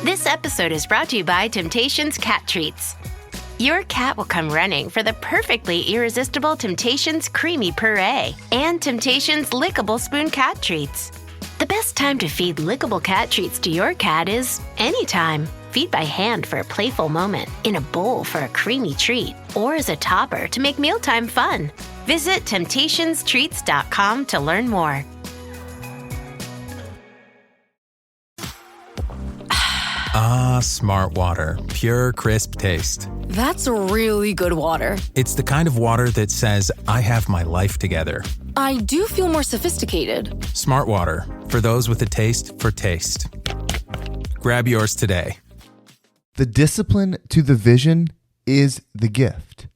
This episode is brought to you by Temptations Cat Treats. Your cat will come running for the perfectly irresistible Temptations Creamy Puree and Temptations Lickable Spoon Cat Treats. The best time to feed lickable cat treats to your cat is anytime. Feed by hand for a playful moment, in a bowl for a creamy treat, or as a topper to make mealtime fun. Visit temptationstreats.com to learn more. Ah, Smart Water. Pure, crisp taste. That's really good water. It's the kind of water that says, I have my life together. I do feel more sophisticated. Smart Water. For those with a taste for taste. Grab yours today. The discipline to the vision is the gift.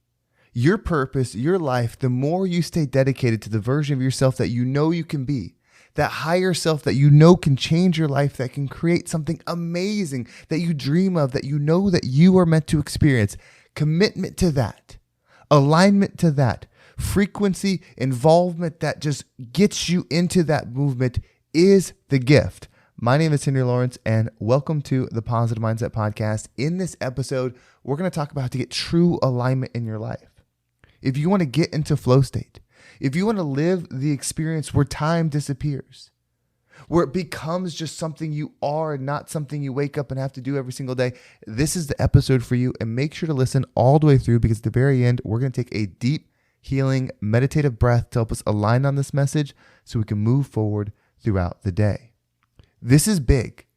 Your purpose, your life, the more you stay dedicated to the version of yourself that you know you can be, that higher self that you know can change your life, that can create something amazing that you dream of, that you know that you are meant to experience. Commitment to that, alignment to that, frequency, involvement that just gets you into that movement is the gift. My name is Henry Lawrence, and welcome to the Positive Mindset Podcast. In this episode, we're going to talk about how to get true alignment in your life. If you want to get into flow state, if you want to live the experience where time disappears, where it becomes just something you are and not something you wake up and have to do every single day, this is the episode for you. And make sure to listen all the way through, because at the very end, we're going to take a deep, healing, meditative breath to help us align on this message so we can move forward throughout the day. This is big.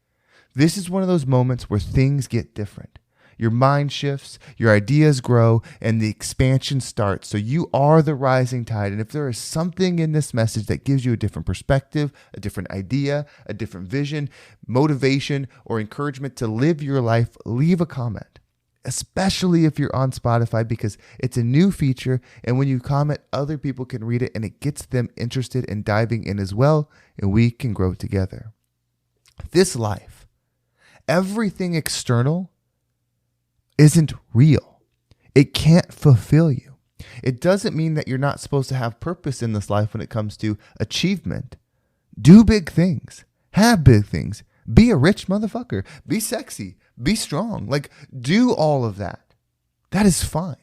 This is one of those moments where things get different. Your mind shifts, your ideas grow, and the expansion starts. So you are the rising tide. And if there is something in this message that gives you a different perspective, a different idea, a different vision, motivation, or encouragement to live your life, leave a comment, especially if you're on Spotify, because it's a new feature. And when you comment, other people can read it and it gets them interested in diving in as well. And we can grow together. This life, everything external isn't real. It can't fulfill you. It doesn't mean that you're not supposed to have purpose in this life when it comes to achievement. Do big things. Have big things. Be a rich motherfucker. Be sexy. Be strong. Do all of that. That is fine.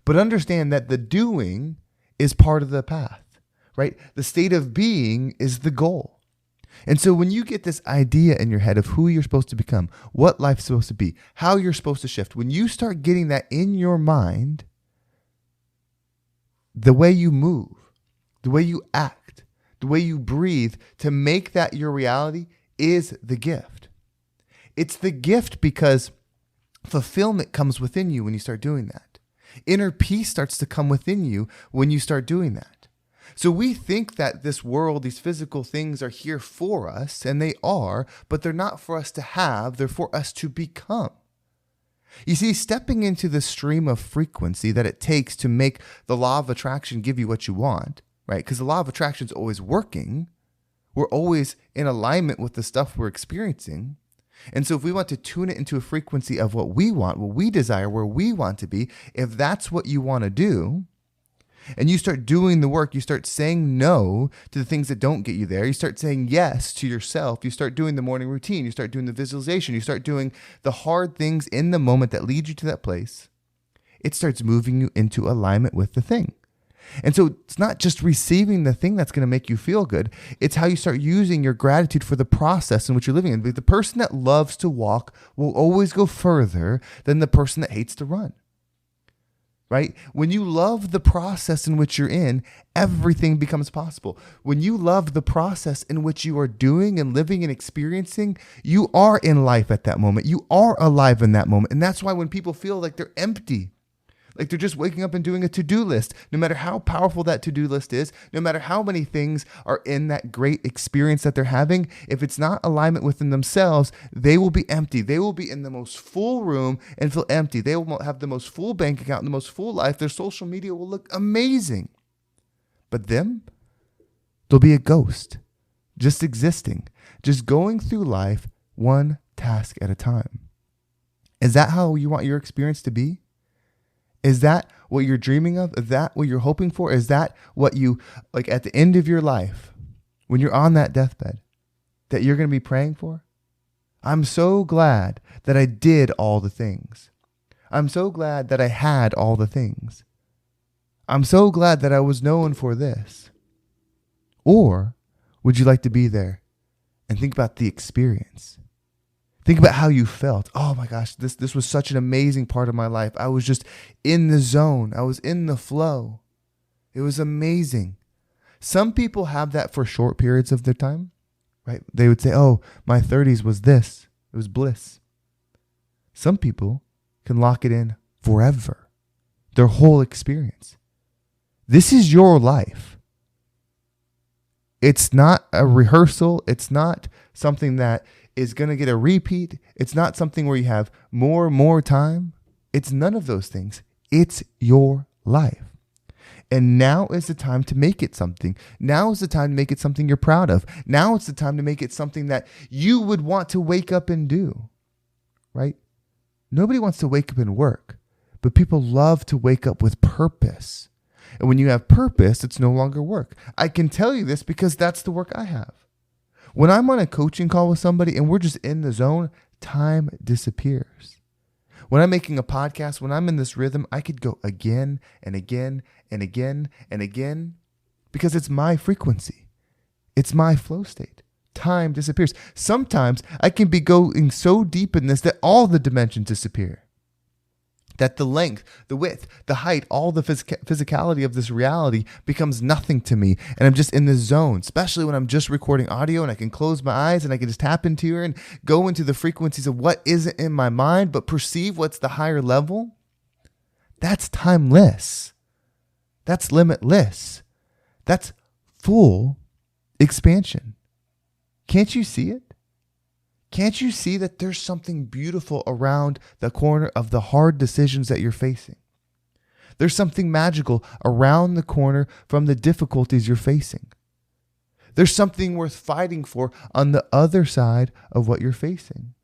But understand that the doing is part of the path, right? The state of being is the goal. And so when you get this idea in your head of who you're supposed to become, what life's supposed to be, how you're supposed to shift, when you start getting that in your mind, the way you move, the way you act, the way you breathe to make that your reality is the gift. It's the gift because fulfillment comes within you when you start doing that. Inner peace starts to come within you when you start doing that. So we think that this world, these physical things are here for us, and they are, but they're not for us to have, they're for us to become. You see, stepping into the stream of frequency that it takes to make the law of attraction give you what you want, right? Because the law of attraction is always working. We're always in alignment with the stuff we're experiencing. And so if we want to tune it into a frequency of what we want, what we desire, where we want to be, if that's what you want to do, and you start doing the work, you start saying no to the things that don't get you there. You start saying yes to yourself. You start doing the morning routine. You start doing the visualization. You start doing the hard things in the moment that lead you to that place. It starts moving you into alignment with the thing. And so it's not just receiving the thing that's going to make you feel good. It's how you start using your gratitude for the process in which you're living in. The person that loves to walk will always go further than the person that hates to run. Right? When you love the process in which you're in, everything becomes possible. When you love the process in which you are doing and living and experiencing, you are in life at that moment. You are alive in that moment. And that's why when people feel like they're empty, like they're just waking up and doing a to-do list, no matter how powerful that to-do list is, no matter how many things are in that great experience that they're having, if it's not alignment within themselves, they will be empty. They will be in the most full room and feel empty. They will have the most full bank account and the most full life. Their social media will look amazing. But them, they'll be a ghost, just existing, just going through life one task at a time. Is that how you want your experience to be? Is that what you're dreaming of? Is that what you're hoping for? Is that what you, like at the end of your life, when you're on that deathbed, that you're going to be praying for? I'm so glad that I did all the things. I'm so glad that I had all the things. I'm so glad that I was known for this. Or would you like to be there and think about the experience? Think about how you felt. Oh my gosh, this was such an amazing part of my life. I was just in the zone. I was in the flow. It was amazing. Some people have that for short periods of their time, right? They would say, oh, my 30s was this. It was bliss. Some people can lock it in forever, their whole experience. This is your life. It's not a rehearsal. It's not something that is going to get a repeat. It's not something where you have more time. It's none of those things. It's your life. And now is the time to make it something. Now is the time to make it something you're proud of. Now it's the time to make it something that you would want to wake up and do, right? Nobody wants to wake up and work, but people love to wake up with purpose. And when you have purpose, it's no longer work. I can tell you this because that's the work I have. When I'm on a coaching call with somebody and we're just in the zone, time disappears. When I'm making a podcast, when I'm in this rhythm, I could go again and again and again and again because it's my frequency. It's my flow state. Time disappears. Sometimes I can be going so deep in this that all the dimensions disappear. That the length, the width, the height, all the physicality of this reality becomes nothing to me. And I'm just in this zone, especially when I'm just recording audio and I can close my eyes and I can just tap into here and go into the frequencies of what isn't in my mind, but perceive what's the higher level. That's timeless. That's limitless. That's full expansion. Can't you see it? Can't you see that there's something beautiful around the corner of the hard decisions that you're facing? There's something magical around the corner from the difficulties you're facing. There's something worth fighting for on the other side of what you're facing.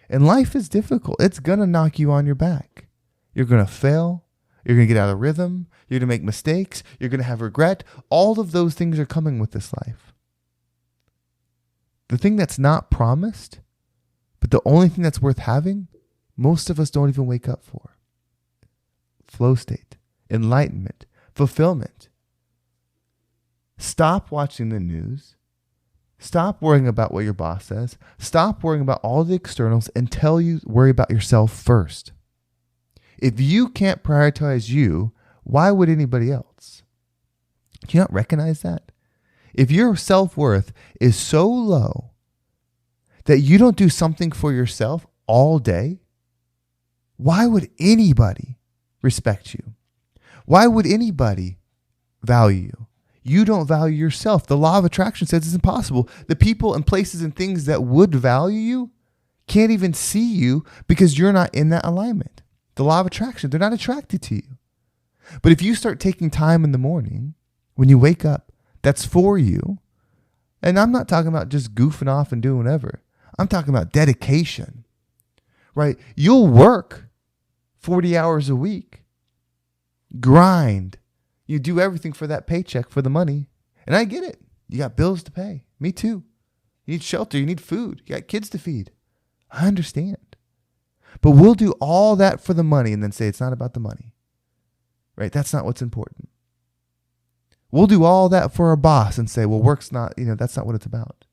And life is difficult. It's going to knock you on your back. You're going to fail. You're going to get out of rhythm. You're going to make mistakes. You're going to have regret. All of those things are coming with this life. The thing that's not promised, but the only thing that's worth having, most of us don't even wake up for. Flow state, enlightenment, fulfillment. Stop watching the news. Stop worrying about what your boss says. Stop worrying about all the externals until you worry about yourself first. If you can't prioritize you, why would anybody else? Do you not recognize that? If your self-worth is so low that you don't do something for yourself all day, why would anybody respect you? Why would anybody value you? You don't value yourself. The law of attraction says it's impossible. The people and places and things that would value you can't even see you because you're not in that alignment. The law of attraction, they're not attracted to you. But if you start taking time in the morning, when you wake up, that's for you. And I'm not talking about just goofing off and doing whatever. I'm talking about dedication, right? You'll work 40 hours a week, grind. You do everything for that paycheck, for the money. And I get it. You got bills to pay. Me too. You need shelter. You need food. You got kids to feed. I understand. But we'll do all that for the money and then say it's not about the money, right? That's not what's important. We'll do all that for our boss and say, well, work's not, that's not what it's about.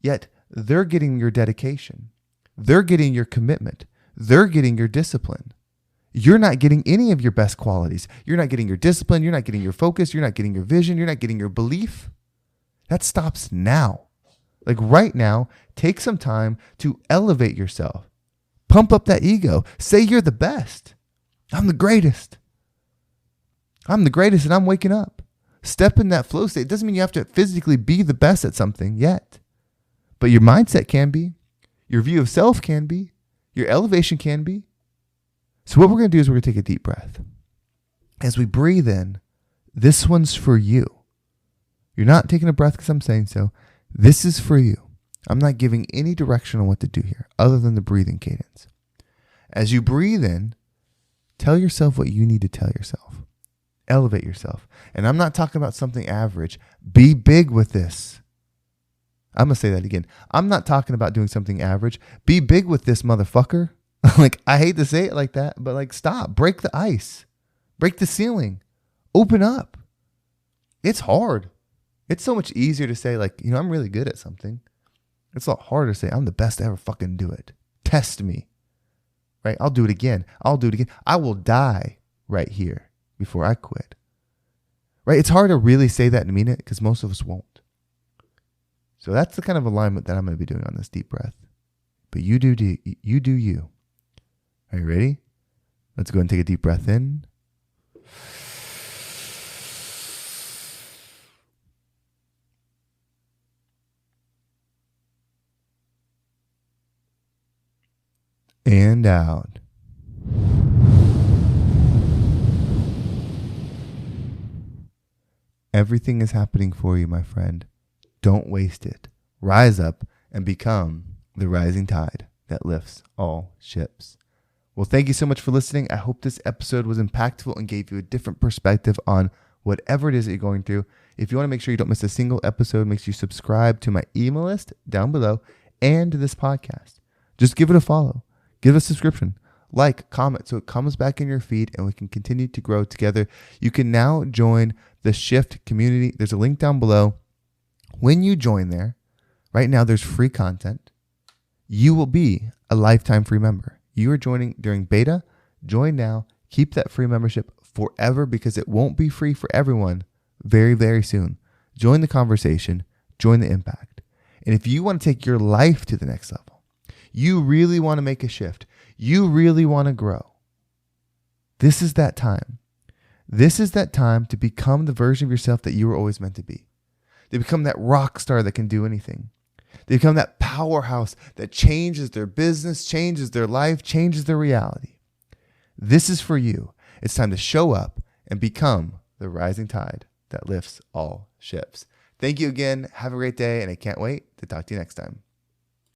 Yet they're getting your dedication. They're getting your commitment. They're getting your discipline. You're not getting any of your best qualities. You're not getting your discipline. You're not getting your focus. You're not getting your vision. You're not getting your belief. That stops now. Like right now, take some time to elevate yourself. Pump up that ego. Say you're the best. I'm the greatest. I'm the greatest and I'm waking up. Step in that flow state. It doesn't mean you have to physically be the best at something yet. But your mindset can be. Your view of self can be. Your elevation can be. So what we're going to do is we're going to take a deep breath. As we breathe in, this one's for you. You're not taking a breath because I'm saying so. This is for you. I'm not giving any direction on what to do here other than the breathing cadence. As you breathe in, tell yourself what you need to tell yourself. Elevate yourself. And I'm not talking about something average. Be big with this. I'm going to say that again. I'm not talking about doing something average. Be big with this, motherfucker. Like, I hate to say it like that, but like, stop. Break the ice. Break the ceiling. Open up. It's hard. It's so much easier to say, like, I'm really good at something. It's a lot harder to say, I'm the best to ever fucking do it. Test me. Right? I'll do it again. I'll do it again. I will die right here before I quit. Right? It's hard to really say that and mean it because most of us won't. So that's the kind of alignment that I'm going to be doing on this deep breath. But you do you. Are you ready? Let's go ahead and take a deep breath in. And out. Everything is happening for you, my friend. Don't waste it. Rise up and become the rising tide that lifts all ships. Well, thank you so much for listening. I hope this episode was impactful and gave you a different perspective on whatever it is that you're going through. If you want to make sure you don't miss a single episode, make sure you subscribe to my email list down below and to this podcast. Just give it a follow. Give a subscription. Like, comment, so it comes back in your feed and we can continue to grow together. You can now join the Shift community. There's a link down below. When you join there, right now there's free content. You will be a lifetime free member. You are joining during beta. Join now. Keep that free membership forever because it won't be free for everyone very, very soon. Join the conversation. Join the impact. And if you want to take your life to the next level, you really want to make a shift, you really want to grow, this is that time. This is that time to become the version of yourself that you were always meant to be. They become that rock star that can do anything. They become that powerhouse that changes their business, changes their life, changes their reality. This is for you. It's time to show up and become the rising tide that lifts all ships. Thank you again. Have a great day, and I can't wait to talk to you next time.